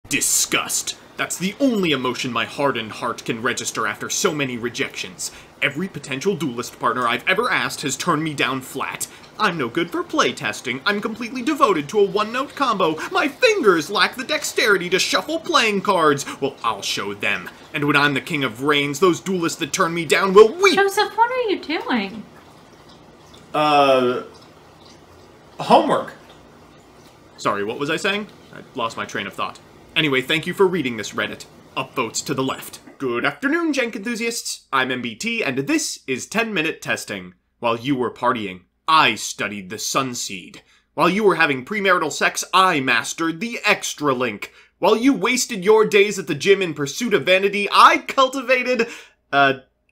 Disgust. That's the only emotion my hardened heart can register after so many rejections. Every potential duelist partner I've ever asked has turned me down flat. I'm no good for playtesting. I'm completely devoted to a one-note combo. My fingers lack the dexterity to shuffle playing cards. Well, I'll show them. And when I'm the king of reigns, those duelists that turn me down will weep. Joseph, what are you doing? Homework. Sorry, what was I saying? I lost my train of thought. Anyway, thank you for reading this, Reddit. Upvotes to the left. Good afternoon, Jank enthusiasts. I'm MBT, and this is 10-minute testing. While you were partying, I studied the Sunseed. While you were having premarital sex, I mastered the Extra Link. While you wasted your days at the gym in pursuit of vanity, I cultivated,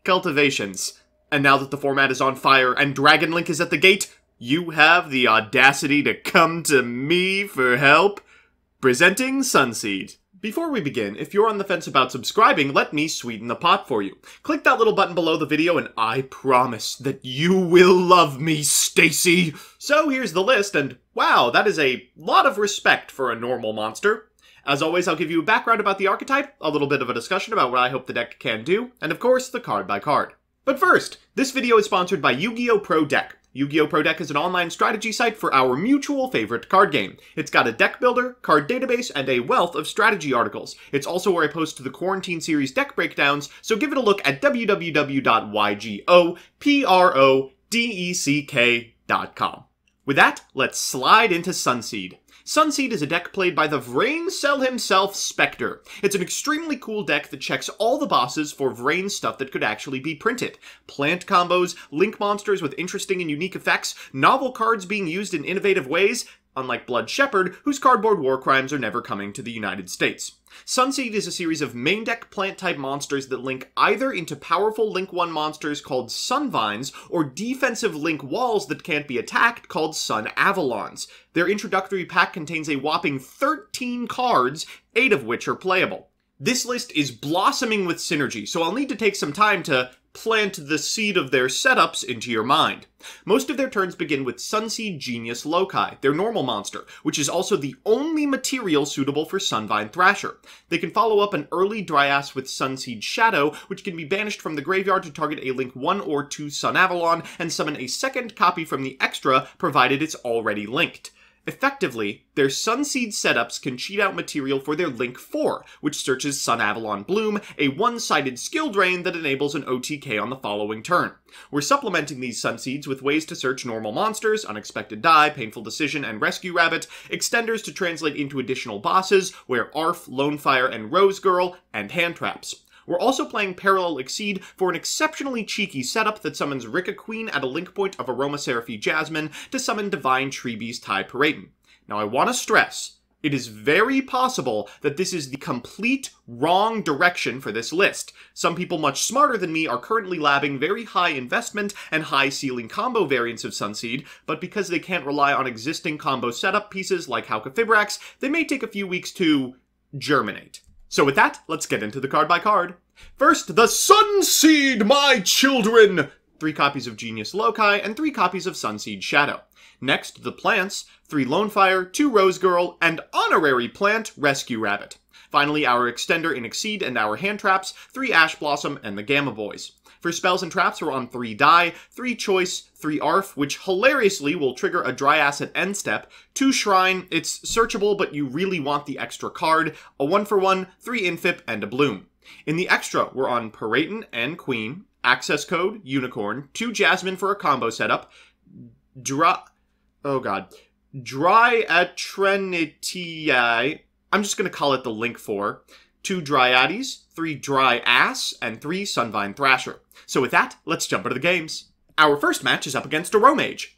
cultivations. And now that the format is on fire and Dragon Link is at the gate, you have the audacity to come to me for help? Presenting Sunseed. Before we begin, if you're on the fence about subscribing, let me sweeten the pot for you. Click that little button below the video and I promise that you will love me, Stacy. So here's the list, and wow, that is a lot of respect for a normal monster. As always, I'll give you a background about the archetype, a little bit of a discussion about what I hope the deck can do, and of course, the card by card. But first, this video is sponsored by Yu-Gi-Oh! Pro Deck. Yu-Gi-Oh! Pro Deck is an online strategy site for our mutual favorite card game. It's got a deck builder, card database, and a wealth of strategy articles. It's also where I post the Quarantine Series deck breakdowns, so give it a look at www.ygoprodeck.com. With that, let's slide into Sunseed. Sunseed is a deck played by the Vrain Cell himself, Spectre. It's an extremely cool deck that checks all the boxes for Vrain stuff that could actually be printed. Plant combos, link monsters with interesting and unique effects, novel cards being used in innovative ways, unlike Blood Shepherd, whose cardboard war crimes are never coming to the United States. Sunseed is a series of main deck plant-type monsters that link either into powerful Link 1 monsters called Sunvines, or defensive Link walls that can't be attacked called Sunavalons. Their introductory pack contains a whopping 13 cards, 8 of which are playable. This list is blossoming with synergy, so I'll need to take some time to plant the seed of their setups into your mind. Most of their turns begin with Sunseed Genius Loci, their normal monster, which is also the only material suitable for Sunvine Thrasher. They can follow up an early Dryas with Sunseed Shadow, which can be banished from the graveyard to target a Link 1 or 2 Sunavalon, and summon a second copy from the extra, provided it's already linked. Effectively, their Sunseed setups can cheat out material for their Link 4, which searches Sunavalon Bloom, a one-sided skill drain that enables an OTK on the following turn. We're supplementing these Sunseeds with ways to search normal monsters, Unexpected Die, Painful Decision, and Rescue Rabbit, extenders to translate into additional bosses, where Arf, Lonefire, and Rose Girl, and hand traps. We're also playing Parallel Exceed for an exceptionally cheeky setup that summons Rika Queen at a link point of Aromaseraphie Jasmine to summon Divine Treebeast Ty Paraton. Now I want to stress, it is very possible that this is the complete wrong direction for this list. Some people much smarter than me are currently labbing very high investment and high ceiling combo variants of Sunseed, but because they can't rely on existing combo setup pieces like Hauka Fibrax, they may take a few weeks to germinate. So with that, let's get into the card by card. First, the Sunseed, my children! 3 copies of Genius Loci, and 3 copies of Sunseed Shadow. Next, the plants, 3 Lonefire, 2 Rose Girl, and honorary plant, Rescue Rabbit. Finally, our extender in Exceed and our hand traps, 3 Ash Blossom and the Gamma Boys. For spells and traps, we're on 3 Die, 3 Choice, 3 Arf, which hilariously will trigger a Dryas at end step, 2 Shrine, it's searchable but you really want the extra card, a 1-for-1, 3 Infip, and a Bloom. In the extra, we're on Paraton and Queen, Access Code, Unicorn, 2 Jasmine for a combo setup, Dryatrenitiae, I'm just going to call it the Link 4, 2 Dryades, 3 Dry Ass, and 3 Sunvine Thrasher. So with that, let's jump into the games. Our first match is up against a Romage.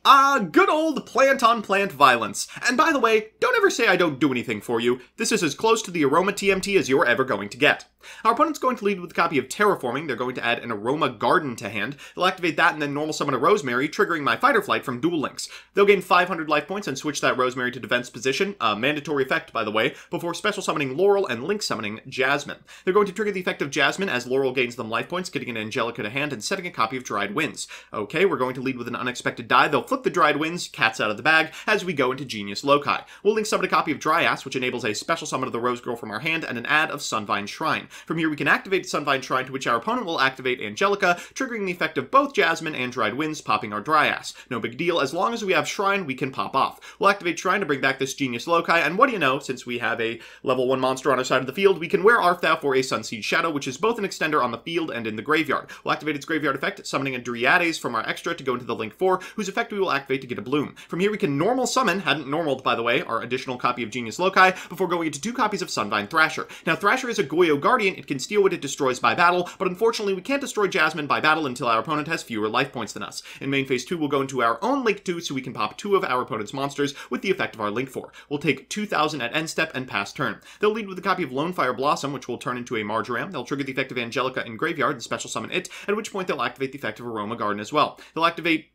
Good old plant-on-plant violence. And by the way, don't ever say I don't do anything for you. This is as close to the Aroma TMT as you're ever going to get. Our opponent's going to lead with a copy of Terraforming. They're going to add an Aroma Garden to hand. They'll activate that and then normal summon a Rosemary, triggering my Fight or Flight from Duel Links. They'll gain 500 life points and switch that Rosemary to defense position, a mandatory effect, by the way, before special summoning Laurel and link summoning Jasmine. They're going to trigger the effect of Jasmine as Laurel gains them life points, getting an Angelica to hand and setting a copy of Dried Winds. Okay. Okay, we're going to lead with an unexpected die. They'll flip the Dried Winds, cats out of the bag, as we go into Genius Loci. We'll link summon a copy of Dryas, which enables a special summon of the Rose Girl from our hand, and an add of Sunvine Shrine. From here we can activate Sunvine Shrine, to which our opponent will activate Angelica, triggering the effect of both Jasmine and Dried Winds, popping our Dryas. No big deal, as long as we have Shrine, we can pop off. We'll activate Shrine to bring back this Genius Loci, and what do you know, since we have a level 1 monster on our side of the field, we can wear Arthau for a Sunseed Shadow, which is both an extender on the field and in the graveyard. We'll activate its graveyard effect, summoning a Dryades from our extra to go into the Link 4, whose effect we will activate to get a Bloom. From here we can normal summon, hadn't normaled by the way, our additional copy of Genius Loci, before going into 2 copies of Sunvine Thrasher. Now Thrasher is a Goyo Guardian, it can steal what it destroys by battle, but unfortunately we can't destroy Jasmine by battle until our opponent has fewer life points than us. In main phase 2 we'll go into our own Link 2 so we can pop 2 of our opponent's monsters with the effect of our Link 4. We'll take 2,000 at end step and pass turn. They'll lead with a copy of Lonefire Blossom, which will turn into a Marjoram. They'll trigger the effect of Angelica in graveyard and special summon it, at which point they'll activate the effect of Aroma Garden as well. They'll activate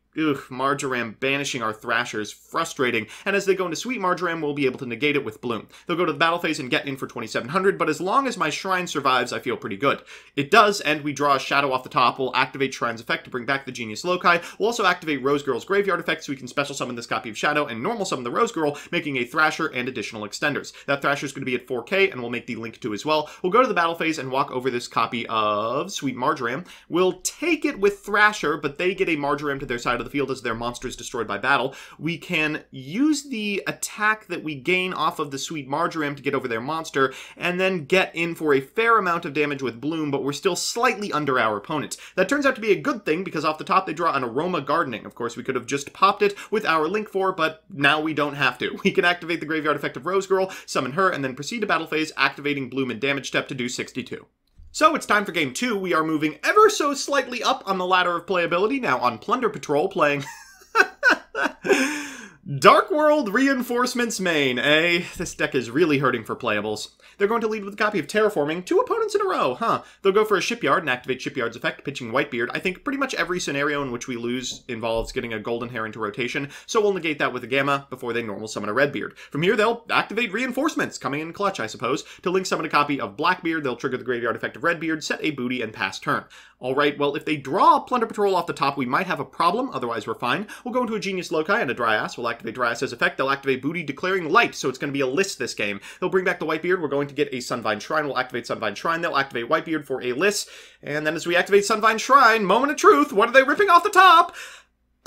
Marjoram banishing our Thrasher is frustrating, and as they go into Sweet Marjoram, we'll be able to negate it with Bloom. They'll go to the battle phase and get in for 2,700, but as long as my Shrine survives, I feel pretty good. It does, and we draw a Shadow off the top. We'll activate Shrine's effect to bring back the Genius Loci. We'll also activate Rose Girl's graveyard effect so we can special summon this copy of Shadow and normal summon the Rose Girl, making a Thrasher and additional extenders. That Thrasher is going to be at 4k, and we'll make the Link 2 as well. We'll go to the battle phase and walk over this copy of Sweet Marjoram. We'll take it with Thrasher, but they get a Marjoram to their side of the field as their monster is destroyed by battle. We can use the attack that we gain off of the Sweet Marjoram to get over their monster, and then get in for a fair amount of damage with Bloom, but we're still slightly under our opponent. That turns out to be a good thing, because off the top they draw an Aroma Gardening. Of course, we could have just popped it with our Link 4, but now we don't have to. We can activate the graveyard effect of Rose Girl, summon her, and then proceed to battle phase, activating Bloom and damage step to do 62. So it's time for game 2. We are moving ever so slightly up on the ladder of playability, now on Plunder Patrol, playing Dark World Reinforcements main, eh? This deck is really hurting for playables. They're going to lead with a copy of Terraforming, 2 opponents in a row, huh? They'll go for a Shipyard and activate Shipyard's effect, pitching Whitebeard. I think pretty much every scenario in which we lose involves getting a Golden Hair into rotation, so we'll negate that with a Gamma before they normal summon a Redbeard. From here, they'll activate Reinforcements, coming in clutch, I suppose. To link summon a copy of Blackbeard, they'll trigger the graveyard effect of Redbeard, set a booty, and pass turn. Alright, well, if they draw Plunder Patrol off the top, we might have a problem, otherwise we're fine. We'll go into a Genius Loci and a Dryas. We'll activate Dryas's effect. They'll activate Booty, declaring Light, so it's going to be a list this game. They'll bring back the Whitebeard. We're going to get a Sunvine Shrine. We'll activate Sunvine Shrine. They'll activate Whitebeard for a list. And then as we activate Sunvine Shrine, moment of truth, what are they ripping off the top?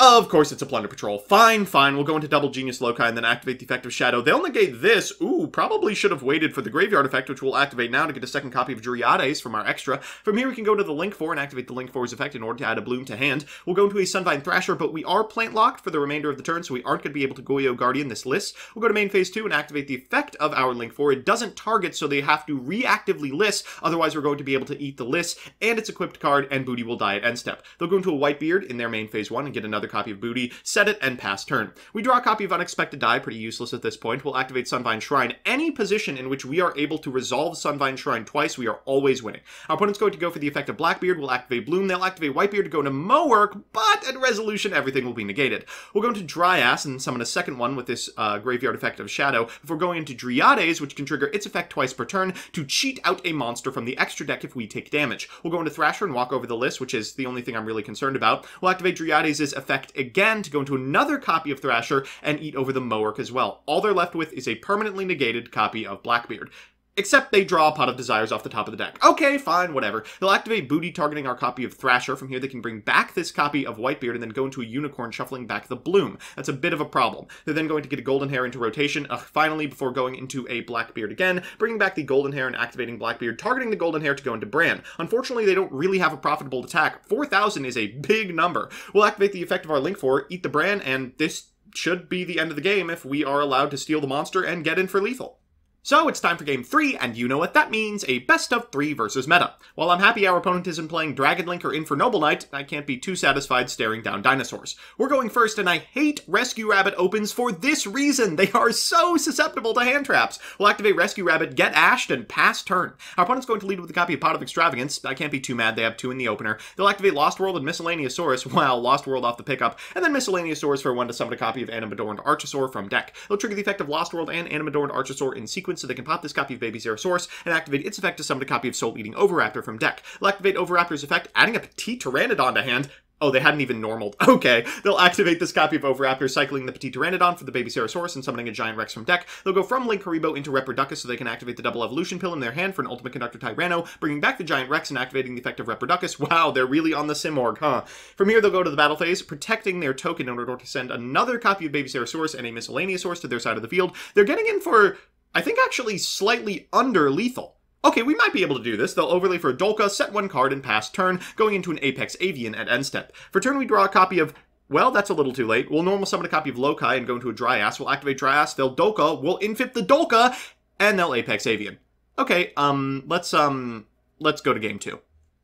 Of course it's a Plunder Patrol. Fine. We'll go into double Genius Loci and then activate the effect of Shadow. They'll negate this. Ooh, probably should have waited for the graveyard effect, which we'll activate now to get a second copy of Dryades from our extra. From here we can go to the Link 4 and activate the Link 4's effect in order to add a Bloom to hand. We'll go into a Sunvine Thrasher, but we are plant locked for the remainder of the turn, so we aren't going to be able to Goyo Guardian this list. We'll go to main phase 2 and activate the effect of our Link 4. It doesn't target, so they have to reactively list, otherwise we're going to be able to eat the list and its equipped card, and Booty will die at end step. They'll go into a Whitebeard in their main phase 1 and get another copy of Booty, set it, and pass turn. We draw a copy of Unexpected Die, pretty useless at this point. We'll activate Sunvine Shrine. Any position in which we are able to resolve Sunvine Shrine twice, we are always winning. Our opponent's going to go for the effect of Blackbeard. We'll activate Bloom. They'll activate Whitebeard to go into Mowork, but at resolution, everything will be negated. We'll go into Dryas and summon a second one with this graveyard effect of Shadow before going into Dryades, which can trigger its effect twice per turn to cheat out a monster from the extra deck if we take damage. We'll go into Thrasher and walk over the list, which is the only thing I'm really concerned about. We'll activate Dryades' effect again to go into another copy of Thrasher and eat over the Mowork as well. All they're left with is a permanently negated copy of Blackbeard. Except they draw a Pot of Desires off the top of the deck. Okay, fine, whatever. They'll activate Booty, targeting our copy of Thrasher. From here, they can bring back this copy of Whitebeard and then go into a Unicorn, shuffling back the Bloom. That's a bit of a problem. They're then going to get a Golden Hair into rotation, finally, before going into a Blackbeard again, bringing back the Golden Hair and activating Blackbeard, targeting the Golden Hair to go into Bran. Unfortunately, they don't really have a profitable attack. 4,000 is a big number. We'll activate the effect of our Link 4, eat the Bran, and this should be the end of the game if we are allowed to steal the monster and get in for lethal. So it's time for game 3, and you know what that means, a best of 3 versus meta. While I'm happy our opponent isn't playing Dragon Link or Infernoble Knight, I can't be too satisfied staring down dinosaurs. We're going first, and I hate Rescue Rabbit opens for this reason. They are so susceptible to hand traps. We'll activate Rescue Rabbit, get ashed, and pass turn. Our opponent's going to lead with a copy of Pot of Extravagance. I can't be too mad, they have 2 in the opener. They'll activate Lost World and Miscellaneousaurus, while Lost World off the pickup, and then Miscellaneousaurus for 1 to summon a copy of Animadorned Archosaur from deck. They'll trigger the effect of Lost World and Animadorned Archosaur in sequence so they can pop this copy of Baby Xerosaurus and activate its effect to summon a copy of Soul Eating Oviraptor from deck. They'll activate Oviraptor's effect, adding a Petite Pteranodon to hand. Oh, they hadn't even normaled. Okay, they'll activate this copy of Oviraptor, cycling the Petit Pteranodon for the Baby Ceratosaurus and summoning a Giant Rex from deck. They'll go from Link Haribo into Reproducus so they can activate the double evolution pill in their hand for an Ultimate Conductor Tyranno, bringing back the Giant Rex and activating the effect of Reproducus. Wow, they're really on the Simorg, huh? From here, they'll go to the battle phase, protecting their token in order to send another copy of Baby Ceratosaurus and a Miscellaneous Source to their side of the field. They're getting in for, I think, actually slightly under lethal. Okay, we might be able to do this. They'll overlay for a Dolka, set one card, and pass turn, going into an Apex Avian at end step. For turn, we draw a copy of... Well, that's a little too late. We'll normal summon a copy of Loci and go into a Dryas. We'll activate Dryas, they'll Dolka, we'll infit the Dolka, and they'll Apex Avian. Okay, let's go to game 2.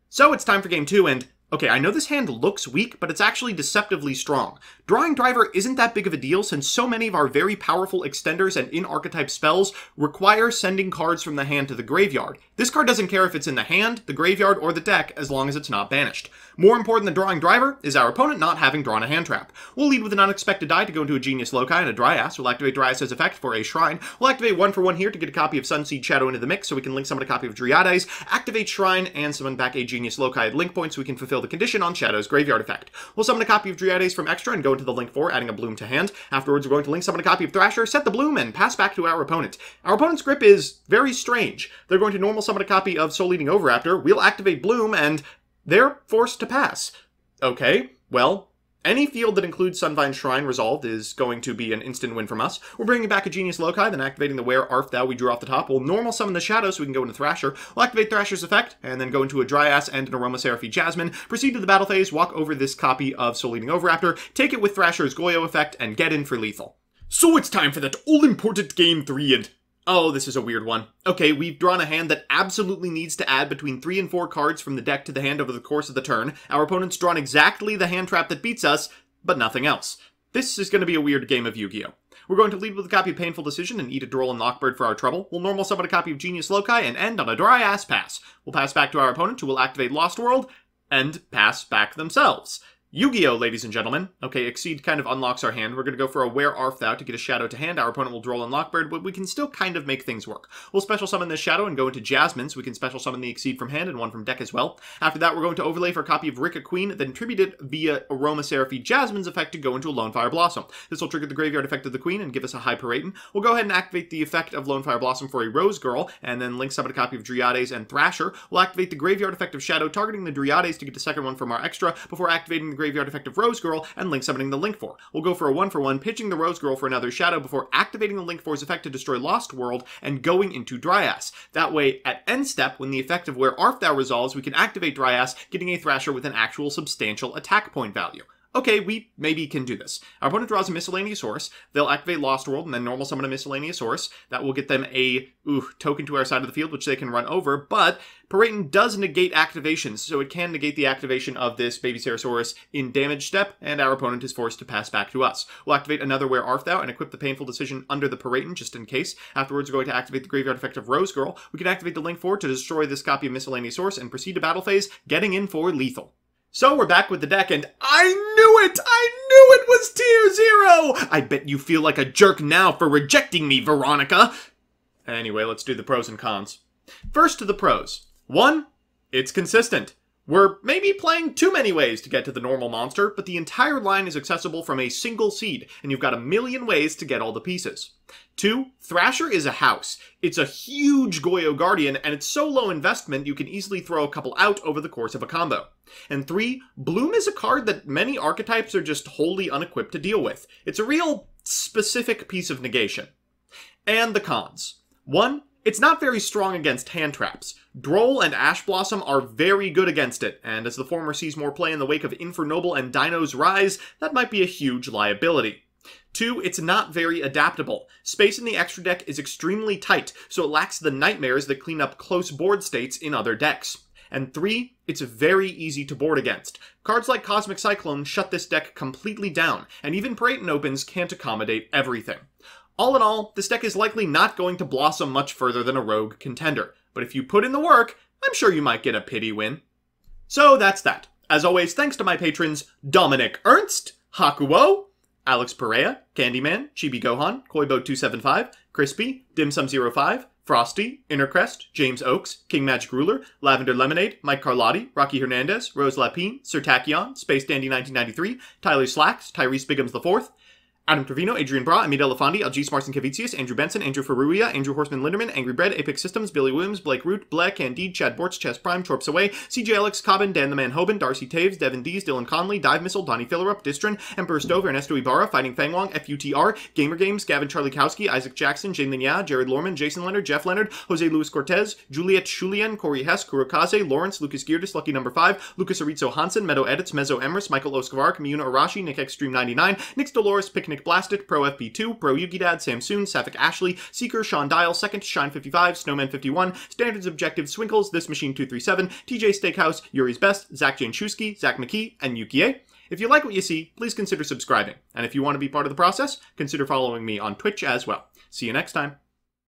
So it's time for game 2, and... Okay, I know this hand looks weak, but it's actually deceptively strong. Drawing Driver isn't that big of a deal since so many of our very powerful extenders and in-archetype spells require sending cards from the hand to the graveyard. This card doesn't care if it's in the hand, the graveyard, or the deck, as long as it's not banished. More important than Drawing Driver is our opponent not having drawn a hand trap. We'll lead with an unexpected die to go into a Genius Loci and a Dryas. We'll activate Dryas' effect for a Shrine. We'll activate 1 for 1 here to get a copy of Sunseed Shadow into the mix so we can link summon a copy of Dryades, activate Shrine, and summon back a Genius Loci at link point so we can fulfill the condition on Shadow's Graveyard effect. We'll summon a copy of Dryades from Extra and go into the link 4, adding a Bloom to hand. Afterwards, we're going to link summon a copy of Thrasher, set the Bloom, and pass back to our opponent. Our opponent's grip is very strange. They're going to normal summon a copy of Soul Eating Oviraptor, we'll activate Bloom, and they're forced to pass. Okay, well, any field that includes Sunvine Shrine resolved is going to be an instant win from us. We're bringing back a Genius Loci, then activating the Where Art Thou we drew off the top. We'll normal summon the Shadow so we can go into Thrasher. We'll activate Thrasher's effect, and then go into a Dryas and an Aromaseraphy Jasmine. Proceed to the battle phase, walk over this copy of Soul Eating Oviraptor, take it with Thrasher's Goyo effect, and get in for lethal. So it's time for that all-important game 3, and... Oh, this is a weird one. Okay, we've drawn a hand that absolutely needs to add between 3 and 4 cards from the deck to the hand over the course of the turn. Our opponent's drawn exactly the hand trap that beats us, but nothing else. This is going to be a weird game of Yu-Gi-Oh! We're going to lead with a copy of Painful Decision and eat a Droll and Lockbird for our trouble. We'll normal summon a copy of Genius Loci and end on a Dry-Ass Pass. We'll pass back to our opponent, who will activate Lost World, and pass back themselves. Yu-Gi-Oh, ladies and gentlemen. Okay, Exceed kind of unlocks our hand. We're going to go for a Where Art Thou to get a Shadow to hand. Our opponent will Droll and Lockbird, but we can still kind of make things work. We'll special summon this Shadow and go into Jasmine, so we can special summon the Exceed from hand and one from deck as well. After that, we're going to overlay for a copy of Rika Queen, then tribute it via Aromaseraphy Jasmine's effect to go into a Lone Fire Blossom. This will trigger the graveyard effect of the Queen and give us a High Paraton. We'll go ahead and activate the effect of Lone Fire Blossom for a Rose Girl, and then link summon a copy of Dryades and Thrasher. We'll activate the graveyard effect of Shadow, targeting the Dryades to get the second one from our extra, before activating the graveyard effect of Rose Girl and link summoning the Link 4. We'll go for a 1-for-1, pitching the Rose Girl for another Shadow before activating the Link 4's effect to destroy Lost World and going into Dryas. That way, at end step, when the effect of Where Art Thou resolves, we can activate Dryas, getting a Thrasher with an actual substantial attack point value. Okay, we maybe can do this. Our opponent draws a Miscellaneous Source. They'll activate Lost World and then normal summon a Miscellaneous Source. That will get them a token to our side of the field, which they can run over, but Paraton does negate activations, so it can negate the activation of this Baby Ceratosaurus in damage step, and our opponent is forced to pass back to us. We'll activate another Where Art Thou and equip the Painful Decision under the Paraton, just in case. Afterwards, we're going to activate the graveyard effect of Rose Girl. We can activate the Link 4 to destroy this copy of Miscellaneous Source and proceed to battle phase, getting in for lethal. So we're back with the deck, and I knew it! I knew it was Tier 0! I bet you feel like a jerk now for rejecting me, Veronica! Anyway, let's do the pros and cons. First to the pros. 1, it's consistent. We're maybe playing too many ways to get to the normal monster, but the entire line is accessible from a single seed, and you've got a million ways to get all the pieces. 2, Thrasher is a house. It's a huge Goyo Guardian, and it's so low investment you can easily throw a couple out over the course of a combo. And 3, Bloom is a card that many archetypes are just wholly unequipped to deal with. It's a real specific piece of negation. And the cons. 1, it's not very strong against hand traps. Droll and Ash Blossom are very good against it, and as the former sees more play in the wake of Infernoble and Dino's Rise, that might be a huge liability. 2, it's not very adaptable. Space in the extra deck is extremely tight, so it lacks the nightmares that clean up close board states in other decks. And 3, it's very easy to board against. Cards like Cosmic Cyclone shut this deck completely down, and even Paraton Opens can't accommodate everything. All in all, this deck is likely not going to blossom much further than a rogue contender, but if you put in the work, I'm sure you might get a pity win. So that's that. As always, thanks to my patrons Dominic Ernst, Hakuo, Alex Perea, Candyman, Chibi Gohan, Koibo275, Crispy, Dimsum05, Frosty, Innercrest, James Oakes, King Magic Ruler, Lavender Lemonade, Mike Carlotti, Rocky Hernandez, Rose Lapine, Sir Tachyon, Space Dandy 1993, Tyler Slacks, Tyrese Biggums IV, Adam Trevino, Adrian Bra, Amid Elefandi, LG Smarts and Kavicius, Andrew Benson, Andrew Ferruia, Andrew Horseman Linderman, Angry Bread, Apex Systems, Billy Williams, Blake Root, Black, Candide, Chad Bortz, Chess Prime, Torps Away, CJ Alex, Cobbin, Dan the Man Hoban, Darcy Taves, Devin Dees, Dylan Conley, Dive Missile, Donnie Fillerup, Distrin, Emperor Stove, Ernesto Ibarra, Fighting Fangwong, FUTR, Gamer Games, Gavin Charlikowski, Isaac Jackson, Jane Linya, Jared Lorman, Jason Leonard, Jeff Leonard, Jose Luis Cortez, Juliet Julian, Corey Hess, Kurokaze, Lawrence, Lucas Geardis, Lucky Number 5, Lucas Arizo Hansen, Meadow Edits, Mezzo Emrys, Michael Oskavar, Kamuna Arashi, Nick Extreme 99, Nix Dolores, Picnic Blasted, Pro FP2, Pro Yugi Dad, Samsoon, Sapphic Ashley, Seeker, Sean Dial, Second, Shine 55, Snowman 51, Standards Objective, Swinkles, This Machine 237, TJ Steakhouse, Yuri's Best, Zach Janchewski, Zach McKee, and Yukie. If you like what you see, please consider subscribing. And if you want to be part of the process, consider following me on Twitch as well. See you next time.